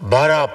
12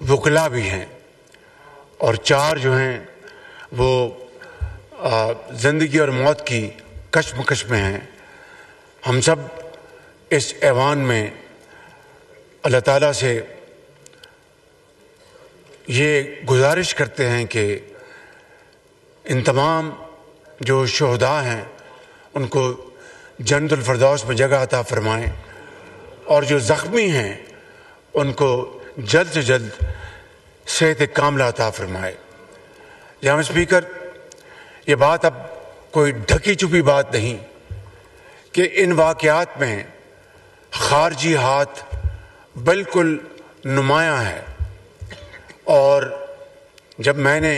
وکلا بھی ہیں اور 4 جو ہیں وہ زندگی اور موت کی کشمکش میں ہیں. ہم سب اس ایوان میں اللہ تعالیٰ سے یہ گزارش کرتے ہیں کہ ان تمام جو شہداء ہیں ان کو جنت الفردوس میں جگہ عطا فرمائیں اور جو زخمی ہیں ان کو جلد سے جلد صحت کاملہ عطا فرمائے. جناب اسپیکر، یہ بات اب کوئی ڈھکی چھپی بات نہیں کہ ان واقعات میں خارجی ہاتھ بالکل نمایاں ہے. اور جب میں نے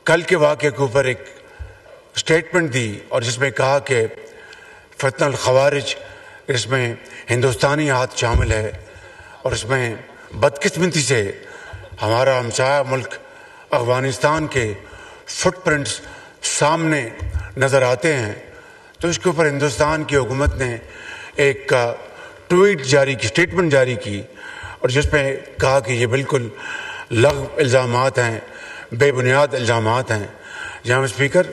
کل کے واقعے کے اوپر ایک اسٹیٹمنٹ دی اور جس میں کہا کہ فتنہ الخوارج اس میں ہندوستانی ہاتھ شامل ہے اور اس میں بدقسمتی سے ہمارا ہمسایہ ملک افغانستان کے فٹ پرنٹس سامنے نظر آتے ہیں، تو اس کے اوپر ہندوستان کی حکومت نے ایک ٹویٹ جاری کی، اسٹیٹمنٹ جاری کی اور جس میں کہا کہ یہ بالکل لغو الزامات ہیں، بے بنیاد الزامات ہیں. جناب اسپیکر،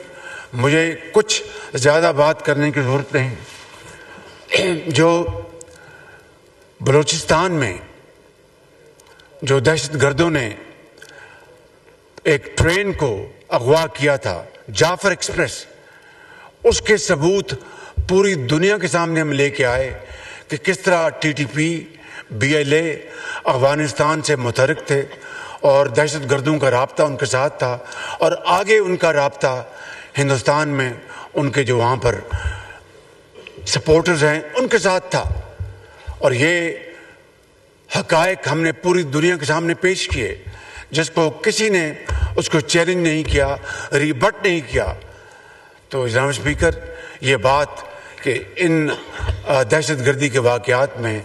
مجھے کچھ زیادہ بات کرنے کی ضرورت نہیں. جو بلوچستان میں جو دہشت گردوں نے ایک ٹرین کو اغوا کیا تھا، جعفر ایکسپریس، اس کے ثبوت پوری دنیا کے سامنے ہم لے کے آئے کہ کس طرح T T P, BLA Afghanistan سے متحرک تھے اور دہشت گردوں کا رابطہ ان کے ساتھ تھا اور آگے ان کا رابطہ ہندوستان میں ان کے جو وہاں پر سپورٹرز ہیں ان کے ساتھ تھا. اور یہ حقائق ہم نے پوری دنیا کے سامنے پیش کیے جس کو کسی نے اس کو چیلنج نہیں کیا، ریبٹ نہیں کیا. تو جناب اسپیکر، یہ بات کہ ان دہشت گردی کے واقعات میں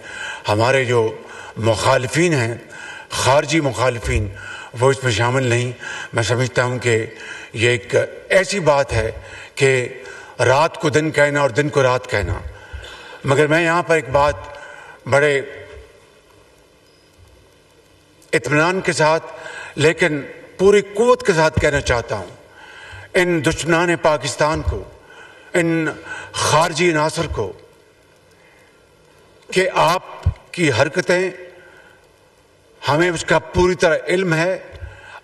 ہمارے جو مخالفین ہیں، خارجی مخالفین، وہ اس میں شامل نہیں. میں سمجھتا ہوں کہ یہ ایک ایسی بات ہے کہ رات کو دن کہنا اور دن کو رات کہنا. مگر میں یہاں پر ایک بات بڑے اطمینان کے ساتھ لیکن پوری قوت کے ساتھ کہنا چاہتا ہوں ان دشمنان پاکستان کو، ان خارجی عناصر کو، کہ آپ کی حرکتیں ہمیں اس کا پوری طرح علم ہے.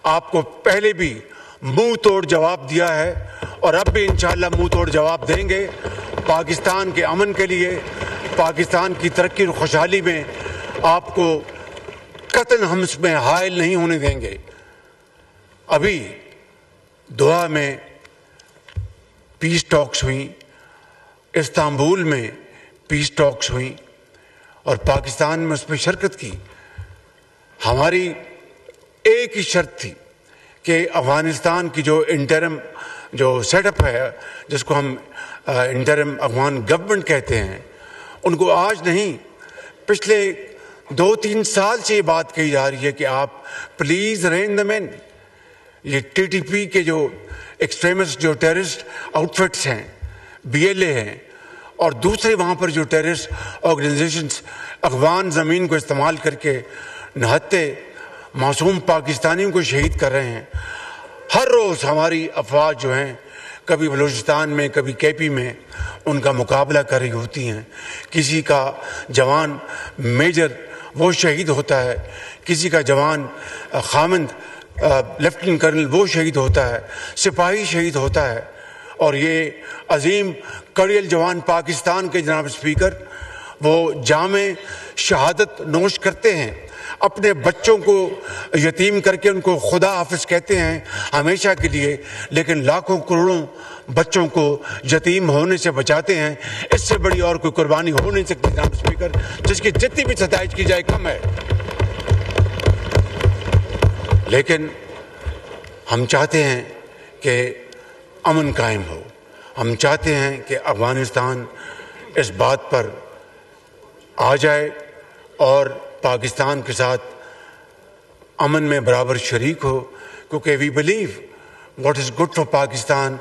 آپ کو پہلے بھی منہ توڑ جواب دیا ہے اور اب بھی انشاءاللہ منہ توڑ جواب دیں گے. پاکستان کے امن کے لیے، پاکستان کی ترقی اور خوشحالی میں آپ کو قطعاً ہم اس میں حائل نہیں ہونے دیں گے. ابھی دوحہ میں پیس ٹاکس ہوئیں، استنبول میں پیس ٹاکس ہوئیں اور پاکستان میں اس میں شرکت کی. ہماری ایک ہی شرط تھی کہ افغانستان کی جو انٹرم جو سیٹ اپ ہے، جس کو ہم انٹرم افغان گورنمنٹ کہتے ہیں، ان کو آج نہیں، پچھلے 2-3 سال سے یہ بات کہی جا رہی ہے کہ آپ پلیز رین دم ان. یہ ٹی پی کے جو ایکسٹریمسٹ، جو ٹیررسٹ آؤٹ فٹس ہیں، BLA ہیں اور دوسرے وہاں پر جو ٹیررسٹ آرگنائزیشنز افغان زمین کو استعمال کر کے نہتے معصوم پاکستانیوں کو شہید کر رہے ہیں. ہر روز ہماری افواج جو ہیں کبھی بلوچستان میں، کبھی KP میں ان کا مقابلہ کر رہی ہوتی ہیں. کسی کا جوان میجر وہ شہید ہوتا ہے، کسی کا جوان خامند لیفٹیننٹ کرنل وہ شہید ہوتا ہے، سپاہی شہید ہوتا ہے. اور یہ عظیم کڑیل جوان پاکستان کے جناب اسپیکر وہ جام شہادت نوش کرتے ہیں، اپنے بچوں کو یتیم کر کے ان کو خدا حافظ کہتے ہیں ہمیشہ کے لیے، لیکن لاکھوں کروڑوں بچوں کو یتیم ہونے سے بچاتے ہیں. اس سے بڑی اور کوئی قربانی ہو نہیں سکتی جناب اسپیکر، جس کی جتنی بھی ستائش کی جائے کم ہے. لیکن ہم چاہتے ہیں کہ امن قائم ہو. ہم چاہتے ہیں کہ افغانستان اس بات پر آ جائے اور پاکستان کے ساتھ امن میں برابر شریک ہو، کیونکہ we believe what is good for Pakistan